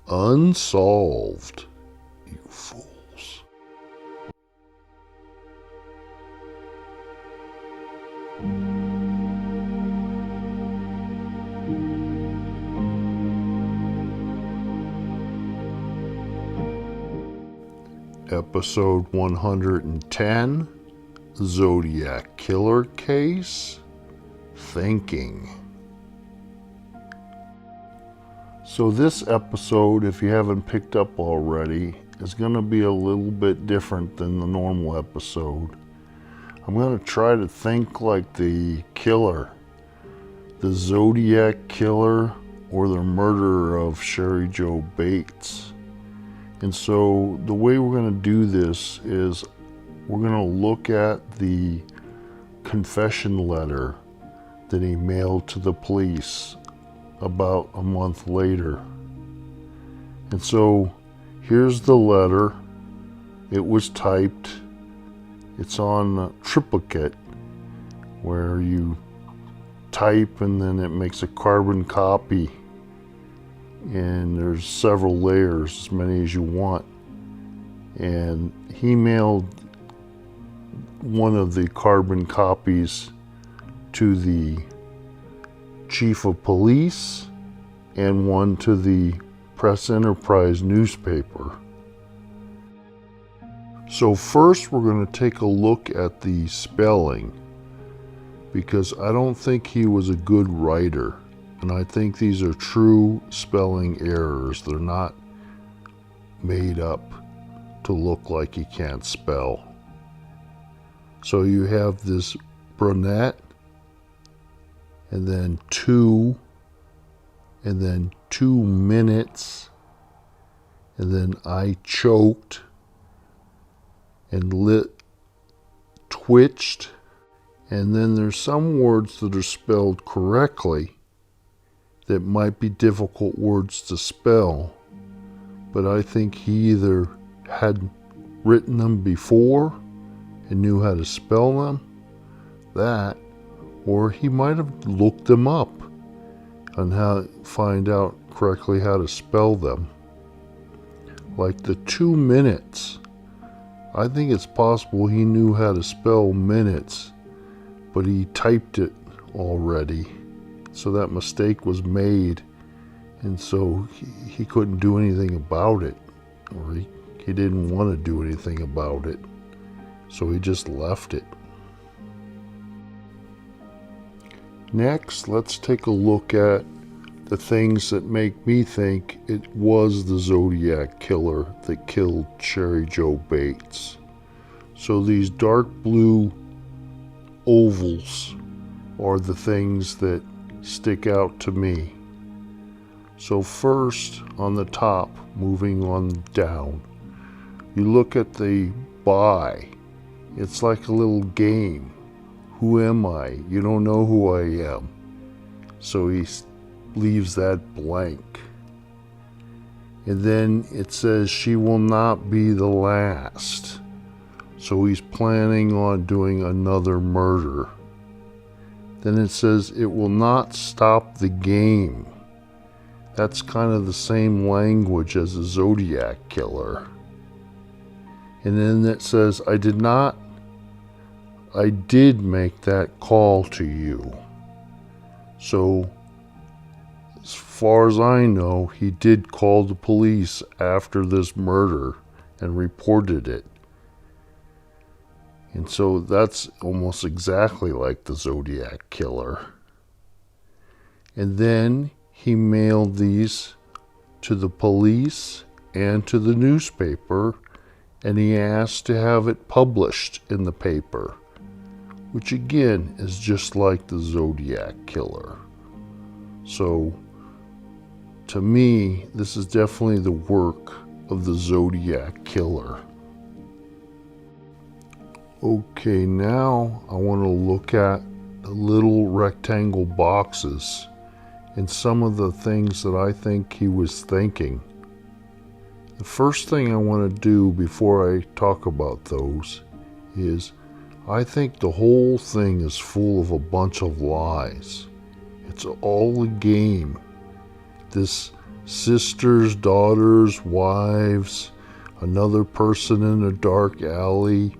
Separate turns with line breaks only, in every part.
Unsolved, you fools. Episode 110, Zodiac Killer Case, Thinking. So this episode, if you haven't picked up already, is going to be a little bit different than the normal episode. I'm going to try to think like the killer, the Zodiac Killer, or the murderer of Sherry Jo Bates. And so the way we're going to do this is we're going to look at the confession letter that he mailed to the police about a month later. And so here's the letter. It was typed. It's on triplicate, where you type and then it makes a carbon copy. And there's several layers, as many as you want. And he mailed one of the carbon copies to the chief of police and one to the Press Enterprise newspaper. So first we're going to take a look at the spelling, because I don't think he was a good writer. And I think these are true spelling errors. They're not made up to look like he can't spell. So you have this brunette, and then 2, and then 2 minutes, and then I choked, and twitched, and then there's some words that are spelled correctly that might be difficult words to spell, but I think he either had written them before and knew how to spell them, or he might have looked them up on how to find out correctly how to spell them. Like the 2 minutes, I think it's possible he knew how to spell minutes, but he typed it already. So that mistake was made, and so he couldn't do anything about it, or he didn't want to do anything about it, so he just left it. Next, let's take a look at the things that make me think it was the Zodiac Killer that killed Sherry Jo Bates. So these dark blue ovals are the things that stick out to me. So first, on the top, moving on down, you look at the by. It's like a little game. Who am I? You don't know who I am. So he leaves that blank. And then it says she will not be the last. So he's planning on doing another murder. Then it says it will not stop the game. That's kind of the same language as the Zodiac Killer. And then it says, I did make that call to you. So, as far as I know, he did call the police after this murder and reported it. And so that's almost exactly like the Zodiac Killer. And then he mailed these to the police and to the newspaper, and he asked to have it published in the paper, which again is just like the Zodiac Killer. So, to me, this is definitely the work of the Zodiac Killer. Okay, now I want to look at the little rectangle boxes and some of the things that I think he was thinking. The first thing I want to do before I talk about those is I think the whole thing is full of a bunch of lies. It's all a game. This sisters, daughters, wives, another person in a dark alley.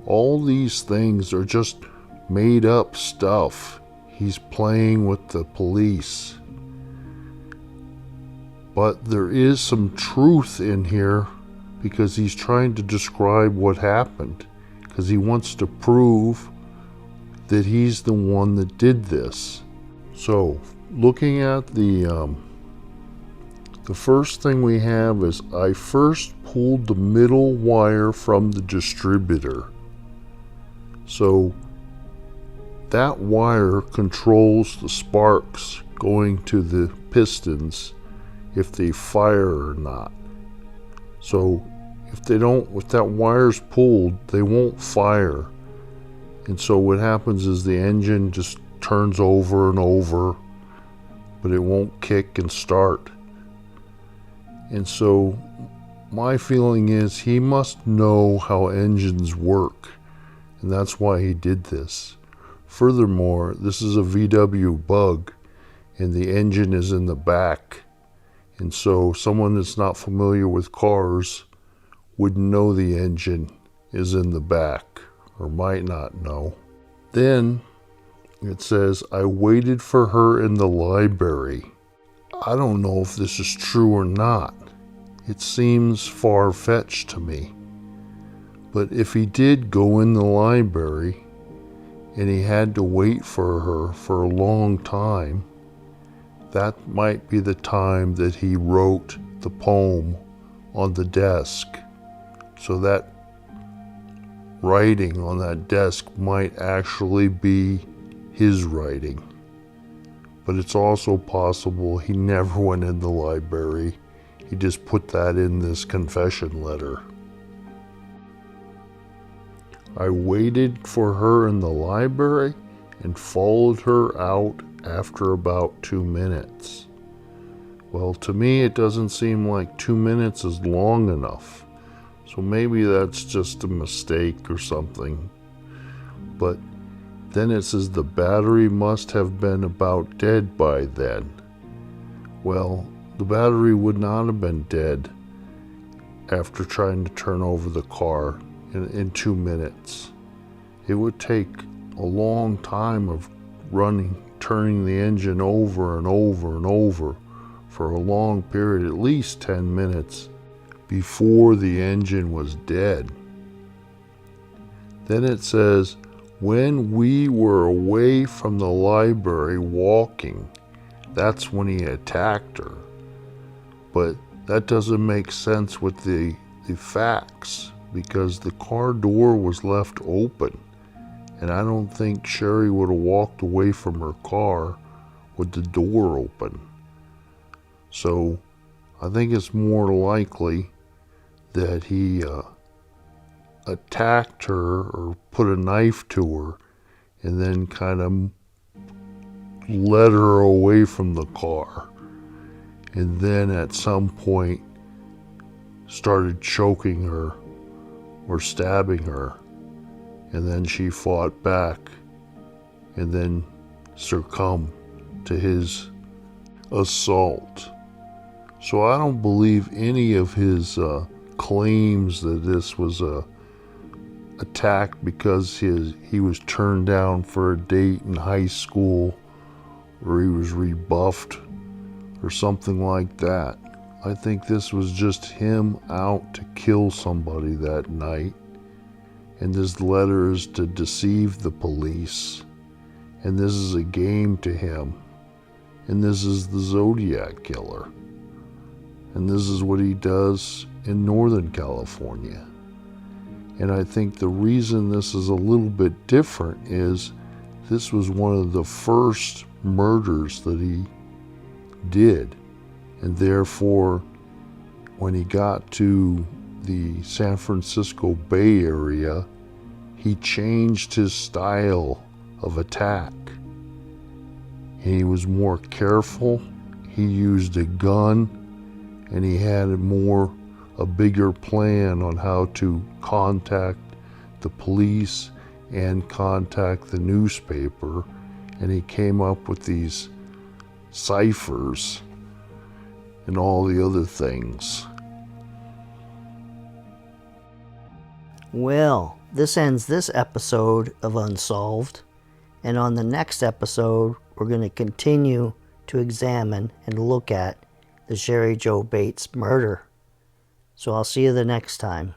All these things are just made up stuff. He's playing with the police. But there is some truth in here because he's trying to describe what happened, because he wants to prove that he's the one that did this. So, looking at the first thing we have is I first pulled the middle wire from the distributor. So that wire controls the sparks going to the pistons if they fire or not. So if that wire's pulled, they won't fire. And so what happens is the engine just turns over and over, but it won't kick and start. And so my feeling is he must know how engines work, and that's why he did this. Furthermore, this is a VW bug, and the engine is in the back. And so someone that's not familiar with cars wouldn't know the engine is in the back, or might not know. Then it says, I waited for her in the library. I don't know if this is true or not. It seems far-fetched to me. But if he did go in the library and he had to wait for her for a long time, that might be the time that he wrote the poem on the desk. So that writing on that desk might actually be his writing. But it's also possible he never went in the library. He just put that in this confession letter. I waited for her in the library and followed her out after about 2 minutes. Well, to me, it doesn't seem like 2 minutes is long enough. So maybe that's just a mistake or something. But then it says the battery must have been about dead by then. Well, the battery would not have been dead after trying to turn over the car in 2 minutes. It would take a long time of turning the engine over and over and over for a long period, at least 10 minutes, before the engine was dead. Then it says, when we were away from the library walking, that's when he attacked her. But that doesn't make sense with the facts, because the car door was left open. And I don't think Sherry would have walked away from her car with the door open. So I think it's more likely that he attacked her or put a knife to her and then kind of led her away from the car. And then at some point started choking her or stabbing her. And then she fought back and then succumbed to his assault. So I don't believe any of his claims that this was a attack because he was turned down for a date in high school, or he was rebuffed or something like that. I think this was just him out to kill somebody that night. And this letter is to deceive the police. And this is a game to him. And this is the Zodiac Killer. And this is what he does in Northern California. And I think the reason this is a little bit different is this was one of the first murders that he did. And therefore, when he got to the San Francisco Bay Area, he changed his style of attack. He was more careful, he used a gun, and he had a bigger plan on how to contact the police and contact the newspaper. And he came up with these ciphers. and all the other things.
Well, this ends this episode of Unsolved, and on the next episode, we're going to continue to examine and look at the Sherry Jo Bates murder. So I'll see you the next time.